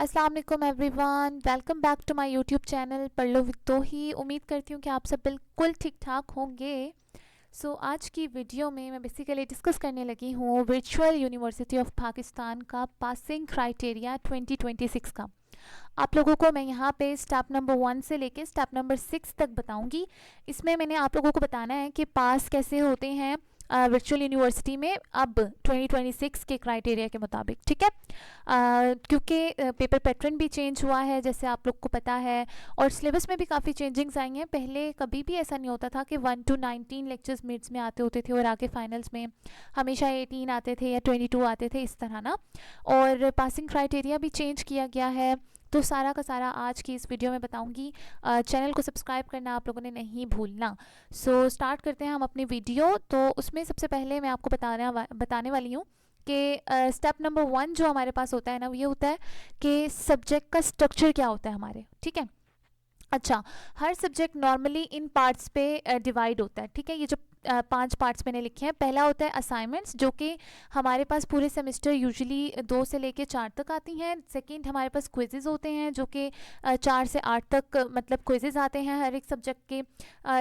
अस्सलाम वालेकुम everyone, welcome back to my YouTube channel Padh Lo with तोही। उम्मीद करती हूँ कि आप सब बिल्कुल ठीक ठाक होंगे। आज की वीडियो में मैं बेसिकली डिस्कस करने लगी हूँ वर्चुअल यूनिवर्सिटी ऑफ पाकिस्तान का पासिंग क्राइटेरिया 2026 का। आप लोगों को मैं यहाँ पे स्टेप नंबर 1 से लेके स्टेप नंबर 6 तक बताऊँगी। इसमें मैंने आप लोगों को बताना है कि पास कैसे होते हैं वर्चुअल यूनिवर्सिटी में अब 2026 के क्राइटेरिया के मुताबिक, ठीक है। क्योंकि पेपर पैटर्न भी चेंज हुआ है जैसे आप लोग को पता है, और सिलेबस में भी काफ़ी चेंजिंग्स आई हैं। पहले कभी भी ऐसा नहीं होता था कि 1 to 19 लेक्चर्स मिड्स में आते होते थे और आगे फाइनल्स में हमेशा 18 आते थे या 22 आते थे, इस तरह ना। और पासिंग क्राइटेरिया भी चेंज किया गया है, तो सारा का सारा आज की इस वीडियो में बताऊंगी। चैनल को सब्सक्राइब करना आप लोगों ने नहीं भूलना। स्टार्ट करते हैं हम अपनी वीडियो। तो उसमें सबसे पहले मैं आपको बताने वाली हूँ कि स्टेप नंबर 1 जो हमारे पास होता है ना, ये होता है कि सब्जेक्ट का स्ट्रक्चर क्या होता है हमारे, ठीक है। अच्छा, हर सब्जेक्ट नॉर्मली इन पार्ट्स पे डिवाइड होता है, ठीक है। ये जो 5 पार्ट्स मैंने लिखे हैं, पहला होता है असाइनमेंट्स, जो कि हमारे पास पूरे सेमेस्टर यूजुअली 2 से लेके 4 तक आती हैं। सेकंड हमारे पास क्विजेज होते हैं जो कि 4 से 8 तक मतलब क्विजेज आते हैं हर एक सब्जेक्ट के।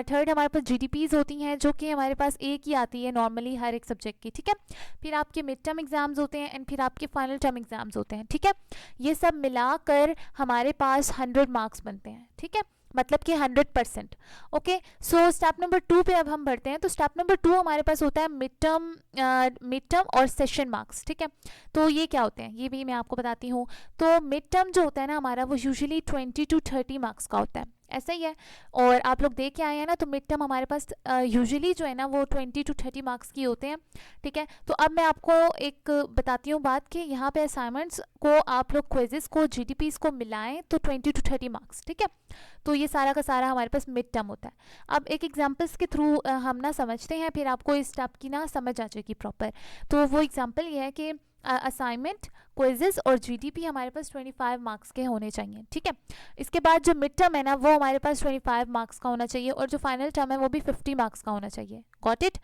थर्ड हमारे पास जीडीपीज होती हैं जो कि हमारे पास एक ही आती है नॉर्मली हर एक सब्जेक्ट की, ठीक है। फिर आपके मिड टर्म एग्जाम्स होते हैं एंड फिर आपके फाइनल टर्म एग्जाम्स होते हैं, ठीक है। ये सब मिलाकर हमारे पास 100 मार्क्स बनते हैं, ठीक है, मतलब कि 100%। ओके, स्टेप नंबर 2 पे अब हम बढ़ते हैं। तो स्टेप नंबर 2 हमारे पास होता है मिड टर्म और सेशन मार्क्स, ठीक है। तो ये क्या होते हैं ये भी मैं आपको बताती हूँ। तो मिड टर्म जो होता है ना हमारा, वो यूजुअली 20 to 30 मार्क्स का होता है, ऐसा ही है। और आप लोग देख के आए हैं ना, तो मिड टर्म हमारे पास यूजुअली जो है ना वो 20 to 30 मार्क्स की होते हैं, ठीक है। तो अब मैं आपको एक बताती हूँ बात कि यहाँ पे असाइनमेंट्स को आप लोग क्विजेस को जीडीपीज को मिलाएं तो 20 to 30 मार्क्स, ठीक है। तो ये सारा का सारा हमारे पास मिड टर्म होता है। अब एक एग्जाम्पल्स के थ्रू हम ना समझते हैं, फिर आपको इस स्टेप की ना समझ आ जाएगी प्रॉपर। तो वो एग्जाम्पल ये है कि असाइनमेंट, क्विजेस और जीडीपी हमारे पास 25 मार्क्स के होने चाहिए, ठीक है। इसके बाद जो मिड टर्म है ना, वो हमारे पास 25 मार्क्स का होना चाहिए, और जो फाइनल टर्म है वो भी 50 मार्क्स का होना चाहिए। Got it.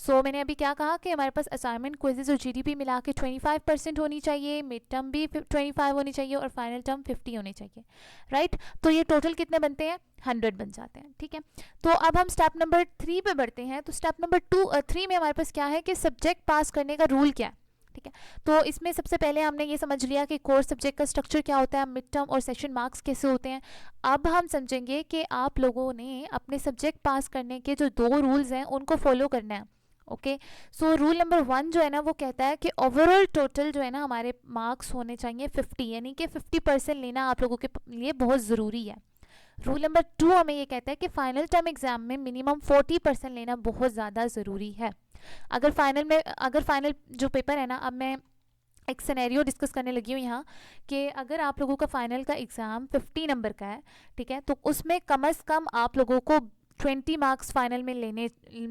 मैंने अभी क्या कहा कि हमारे पास असाइनमेंट, क्विजेस और जीडीपी मिला के 25% होनी चाहिए, मिड टर्म भी 25 होनी चाहिए और फाइनल टर्म 50 होनी चाहिए, राइट। तो ये टोटल कितने बनते हैं, 100 बन जाते हैं, ठीक है। तो अब हम स्टेप नंबर 3 पे बढ़ते हैं। तो स्टेप नंबर 3 में हमारे पास क्या है कि सब्जेक्ट पास करने का रूल क्या है, ठीक है। तो इसमें सबसे पहले हमने ये समझ लिया कि कोर्स सब्जेक्ट का स्ट्रक्चर क्या होता है, मिड टर्म और सेशन मार्क्स कैसे होते हैं। अब हम समझेंगे कि आप लोगों ने अपने सब्जेक्ट पास करने के जो 2 रूल्स हैं उनको फॉलो करना है। ओके, रूल नंबर 1 जो है ना वो कहता है कि ओवरऑल टोटल जो है ना हमारे मार्क्स होने चाहिए 50, यानी कि 50% लेना आप लोगों के लिए बहुत ज़रूरी है। रूल नंबर 2 हमें ये कहता है कि फाइनल टर्म एग्जाम में मिनिमम 40% लेना बहुत ज़्यादा ज़रूरी है। अगर फाइनल जो पेपर है ना, अब मैं एक सिनेरियो डिस्कस करने लगी हूँ यहाँ कि अगर आप लोगों का फाइनल का एग्ज़ाम 50 नंबर का है, ठीक है, तो उसमें कम से कम आप लोगों को 20 मार्क्स फाइनल में लेने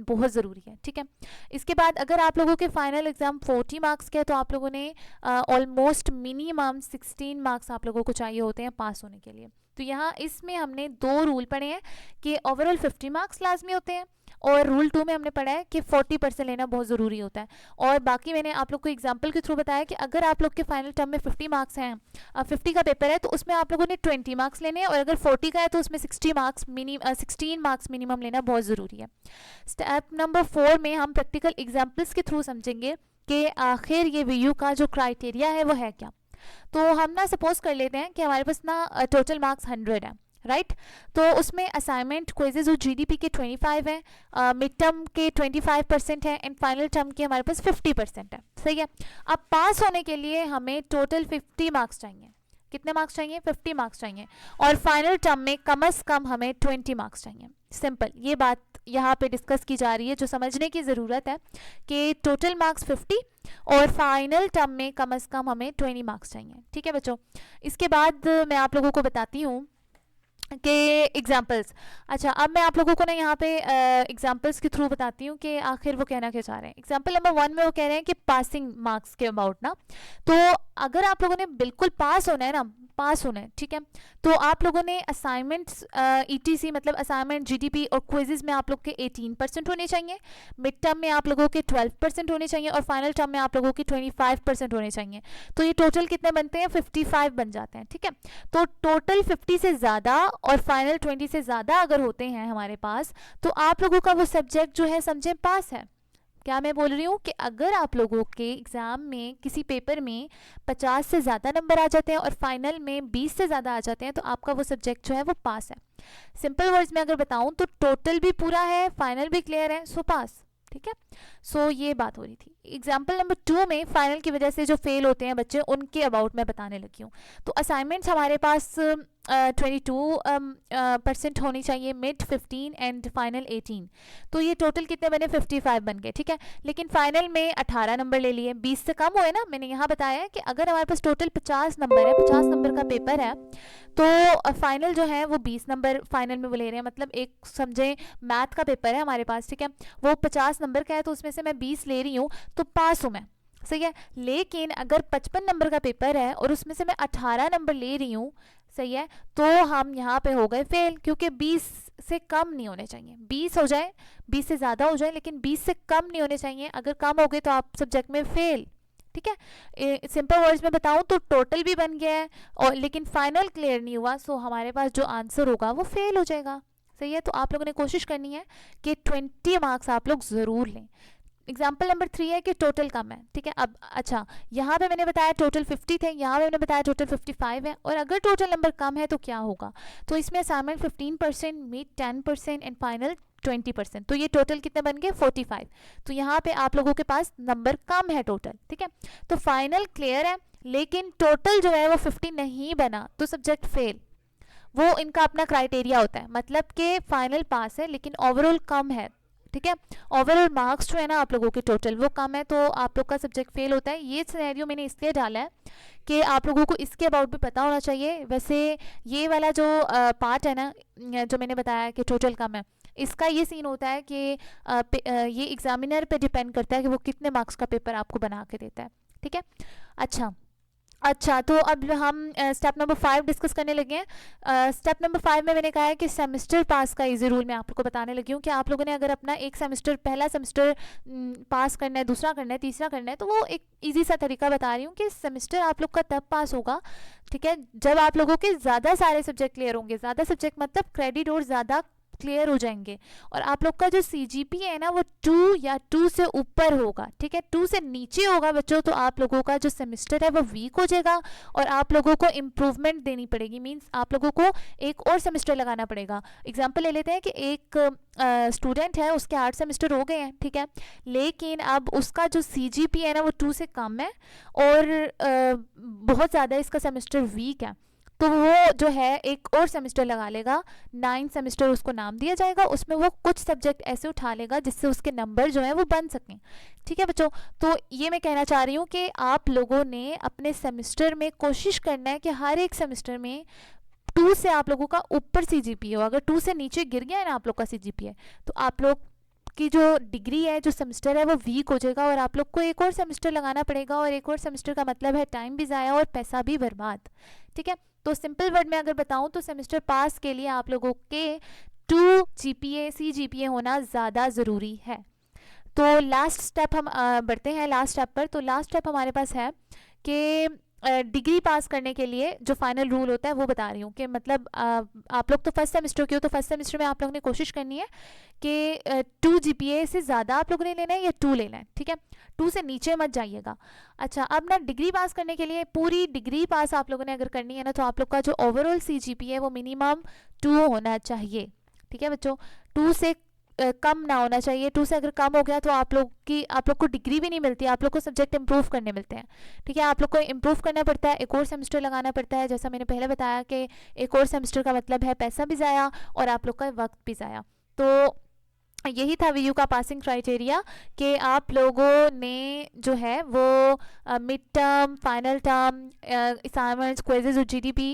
बहुत ज़रूरी है, ठीक है। इसके बाद अगर आप लोगों के फाइनल एग्ज़ाम 40 मार्क्स के है, तो आप लोगों ने ऑलमोस्ट मिनिमम 16 मार्क्स आप लोगों को चाहिए होते हैं पास होने के लिए। तो यहाँ इसमें हमने 2 रूल पढ़े हैं कि ओवरऑल 50 मार्क्स लाजमी होते हैं, और रूल 2 में हमने पढ़ा है कि 40% लेना बहुत ज़रूरी होता है। और बाकी मैंने आप लोग को एग्जांपल के थ्रू बताया कि अगर आप लोग के फाइनल टर्म में 50 मार्क्स हैं, 50 का पेपर है, तो उसमें आप लोगों ने 20 मार्क्स लेने हैं, और अगर 40 का है तो उसमें 16 मार्क्स मिनिमम लेना बहुत ज़रूरी है। स्टेप नंबर 4 में हम प्रैक्टिकल एग्जाम्पल्स के थ्रू समझेंगे कि आखिर ये वीयू का जो क्राइटेरिया है वो है क्या। तो हम ना सपोज कर लेते हैं कि हमारे पास ना टोटल मार्क्स 100 है, राइट। तो उसमें असाइनमेंट, क्विजेज और जीडीपी के 25 है, मिड टर्म के 25% है, एंड फाइनल टर्म के हमारे पास 50% है, सही है। अब पास होने के लिए हमें टोटल 50 मार्क्स चाहिए। कितने मार्क्स चाहिए, 50 मार्क्स चाहिए, और फाइनल टर्म में कम से कम हमें 20 मार्क्स चाहिए। सिंपल, ये बात यहाँ पे डिस्कस की जा रही है, जो समझने की ज़रूरत है कि टोटल मार्क्स 50 और फाइनल टर्म में कम से कम हमें 20 मार्क्स चाहिए, ठीक है बच्चों। इसके बाद मैं आप लोगों को बताती हूँ के एग्जाम्पल्स। अच्छा, अब मैं आप लोगों को ना यहाँ पे एग्जाम्पल्स के थ्रू बताती हूँ कि आखिर वो कहना क्या चाह रहे हैं। एग्जाम्पल नंबर 1 में वो कह रहे हैं कि पासिंग मार्क्स के अबाउट ना, तो अगर आप लोगों ने बिल्कुल पास होना है ना, पास होना है, ठीक है। तो आप लोगों ने असाइनमेंट्स ETC मतलब असाइनमेंट GDP और क्विजेज में आप लोग के 18% होने चाहिए, मिड टर्म में आप लोगों के 12% होने चाहिए और फाइनल टर्म में आप लोगों की 25% होने चाहिए। तो ये टोटल कितने बनते हैं, 55 बन जाते हैं, ठीक है। तो टोटल 50 से ज़्यादा और फाइनल 20 से ज़्यादा अगर होते हैं हमारे पास, तो आप लोगों का वो सब्जेक्ट जो है समझे पास है। क्या मैं बोल रही हूँ कि अगर आप लोगों के एग्ज़ाम में किसी पेपर में 50 से ज़्यादा नंबर आ जाते हैं और फाइनल में 20 से ज़्यादा आ जाते हैं, तो आपका वो सब्जेक्ट जो है वो पास है। सिंपल वर्ड्स में अगर बताऊँ तो टोटल भी पूरा है, फाइनल भी क्लियर है, सो पास, ठीक है। सो ये बात हो रही थी। एग्जाम्पल नंबर 2 में फाइनल की वजह से जो फेल होते हैं बच्चे, उनके अबाउट मैं बताने लगी हूँ। तो असाइनमेंट्स हमारे पास 22% होनी चाहिए, मिड 15 एंड फाइनल 18। तो ये टोटल कितने बने, 55 बन गए, ठीक है। लेकिन फाइनल में 18 नंबर ले लिए, 20 से कम हुए ना। मैंने यहाँ बताया कि अगर हमारे पास टोटल 50 नंबर है, 50 नंबर का पेपर है, तो फाइनल जो है वो 20 नंबर फाइनल में वो ले रहे हैं। मतलब एक समझे मैथ का पेपर है हमारे पास, ठीक है, वो 50 नंबर का है, तो उसमें से मैं 20 ले रही हूँ, तो पास हूँ मैं, सही है। लेकिन अगर 55 नंबर का पेपर है और उसमें से मैं 18 नंबर ले रही हूँ, सही है, तो हम यहाँ पे हो गए फेल, क्योंकि 20 से कम नहीं होने चाहिए। 20 हो जाए, 20 से ज़्यादा हो जाए, लेकिन 20 से कम नहीं होने चाहिए। अगर कम हो गए तो आप सब्जेक्ट में फेल, ठीक है। सिंपल वर्ड्स में बताऊं तो टोटल भी बन गया है और लेकिन फाइनल क्लियर नहीं हुआ, सो हमारे पास जो आंसर होगा वो फेल हो जाएगा, सही है। तो आप लोगों ने कोशिश करनी है कि 20 मार्क्स आप लोग ज़रूर लें। एग्जाम्पल नंबर 3 है कि टोटल कम है, ठीक है। अब अच्छा, यहाँ पे मैंने बताया टोटल 50 थे, यहाँ पे मैंने बताया टोटल 55 है, और अगर टोटल नंबर कम है तो क्या होगा। तो इसमें असाइनमेंट 15%, मिड 10% एंड फाइनल 20%। तो ये टोटल कितने बन गए, 45। तो यहाँ पे आप लोगों के पास नंबर कम है टोटल, ठीक है। तो फाइनल क्लियर है, लेकिन टोटल जो है वो 50 नहीं बना, तो सब्जेक्ट फेल। वो इनका अपना क्राइटेरिया होता है, मतलब कि फाइनल पास है लेकिन ओवरऑल कम है, ठीक है। ओवरऑल मार्क्स जो है ना आप लोगों के टोटल वो कम है, तो आप लोग का सब्जेक्ट फेल होता है। ये सिनेरियो मैंने इसलिए डाला है कि आप लोगों को इसके अबाउट भी पता होना चाहिए। वैसे ये वाला जो पार्ट है ना, जो मैंने बताया कि टोटल कम है, इसका ये सीन होता है कि ये एग्जामिनर पे डिपेंड करता है कि वो कितने मार्क्स का पेपर आपको बना के देता है, ठीक है। अच्छा, तो अब हम स्टेप नंबर 5 डिस्कस करने लगे हैं। स्टेप नंबर 5 में मैंने कहा है कि सेमेस्टर पास का इजी रूल मैं आप लोग को बताने लगी हूँ कि आप लोगों ने अगर अपना एक सेमेस्टर, पहला सेमेस्टर पास करना है, दूसरा करना है, तीसरा करना है, तो वो एक इजी सा तरीका बता रही हूँ कि सेमेस्टर आप लोग का तब पास होगा, ठीक है, जब आप लोगों के ज़्यादा सारे सब्जेक्ट क्लियर होंगे। ज़्यादा सब्जेक्ट मतलब क्रेडिट और ज़्यादा क्लियर हो जाएंगे, और आप लोग का जो CGPA है ना वो 2 या 2 से ऊपर होगा, ठीक है। 2 से नीचे होगा बच्चों, तो आप लोगों का जो सेमेस्टर है वो वीक हो जाएगा और आप लोगों को इम्प्रूवमेंट देनी पड़ेगी। मींस आप लोगों को एक और सेमेस्टर लगाना पड़ेगा। एग्जाम्पल ले लेते हैं कि एक स्टूडेंट है, उसके 8 सेमेस्टर हो गए हैं, ठीक है, लेकिन अब उसका जो CGPA है ना वो 2 से कम है और बहुत ज़्यादा इसका सेमेस्टर वीक है, तो वो जो है एक और सेमेस्टर लगा लेगा। 9 सेमेस्टर उसको नाम दिया जाएगा, उसमें वो कुछ सब्जेक्ट ऐसे उठा लेगा जिससे उसके नंबर जो है वो बन सकें, ठीक है बच्चों। तो ये मैं कहना चाह रही हूँ कि आप लोगों ने अपने सेमेस्टर में कोशिश करना है कि हर एक सेमेस्टर में 2 से आप लोगों का ऊपर CGPA हो। अगर 2 से नीचे गिर गया है ना आप लोग का CGPA, तो आप लोग की जो डिग्री है, जो सेमेस्टर है, वो वीक हो जाएगा और आप लोग को एक और सेमेस्टर लगाना पड़ेगा, और एक और सेमेस्टर का मतलब है टाइम भी ज़ाया और पैसा भी बर्बाद, ठीक है। तो सिंपल वर्ड में अगर बताऊं तो सेमेस्टर पास के लिए आप लोगों के 2 CGPA होना ज़्यादा ज़रूरी है। तो लास्ट स्टेप हम बढ़ते हैं लास्ट स्टेप पर। तो लास्ट स्टेप हमारे पास है कि डिग्री पास करने के लिए जो फाइनल रूल होता है वो बता रही हूँ कि मतलब आप लोग तो फर्स्ट सेमेस्टर के हो, तो फर्स्ट सेमेस्टर में आप लोगों ने कोशिश करनी है कि 2 GPA से ज़्यादा आप लोगों ने लेना है या 2 लेना है, ठीक है। 2 से नीचे मत जाइएगा। अच्छा, अब ना डिग्री पास करने के लिए, पूरी डिग्री पास आप लोगों ने अगर करनी है ना, तो आप लोग का जो ओवरऑल CGPA है वो मिनिमम 2 होना चाहिए, ठीक है बच्चों। 2 से कम ना होना चाहिए। 2 से अगर कम हो गया तो आप लोग को डिग्री भी नहीं मिलती, आप लोग को सब्जेक्ट इंप्रूव करने मिलते हैं, ठीक है। आप लोग को इंप्रूव करना पड़ता है, एक और सेमेस्टर लगाना पड़ता है। जैसा मैंने पहले बताया कि एक और सेमेस्टर का मतलब है पैसा भी ज़ाया और आप लोग का वक्त भी ज़ाया। तो यही था VU का पासिंग क्राइटेरिया कि आप लोगों ने जो है वो mid term, final term, assignments, quizzes और GDP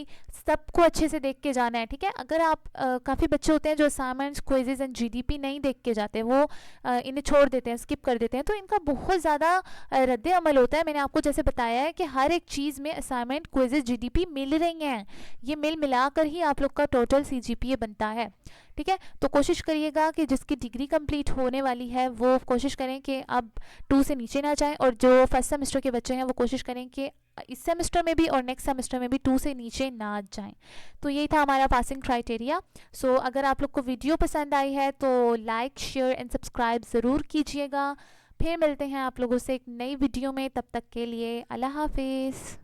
सबको अच्छे से देख के जाना है, ठीक है। अगर आप काफ़ी बच्चे होते हैं जो असाइनमेंट्स, क्विजेज एंड जीडीपी नहीं देख के जाते, वो इन्हें छोड़ देते हैं, स्किप कर देते हैं, तो इनका बहुत ज़्यादा रद्द अमल होता है। मैंने आपको जैसे बताया है कि हर एक चीज़ में असाइनमेंट, क्विजेज, जीडीपी मिल रही हैं, ये मिलाकर ही आप लोग का टोटल सीजीपीए बनता है, ठीक है। तो कोशिश करिएगा कि जिसकी डिग्री कंप्लीट होने वाली है वो कोशिश करें कि अब 2 से नीचे ना जाएं, और जो फर्स्ट सेमेस्टर के बच्चे हैं वो कोशिश करें कि इस सेमेस्टर में भी और नेक्स्ट सेमेस्टर में भी 2 से नीचे ना जाएं। तो यही था हमारा पासिंग क्राइटेरिया। सो अगर आप लोग को वीडियो पसंद आई है तो लाइक, शेयर एंड सब्सक्राइब ज़रूर कीजिएगा। फिर मिलते हैं आप लोगों से एक नई वीडियो में, तब तक के लिए अल्लाह हाफिज़।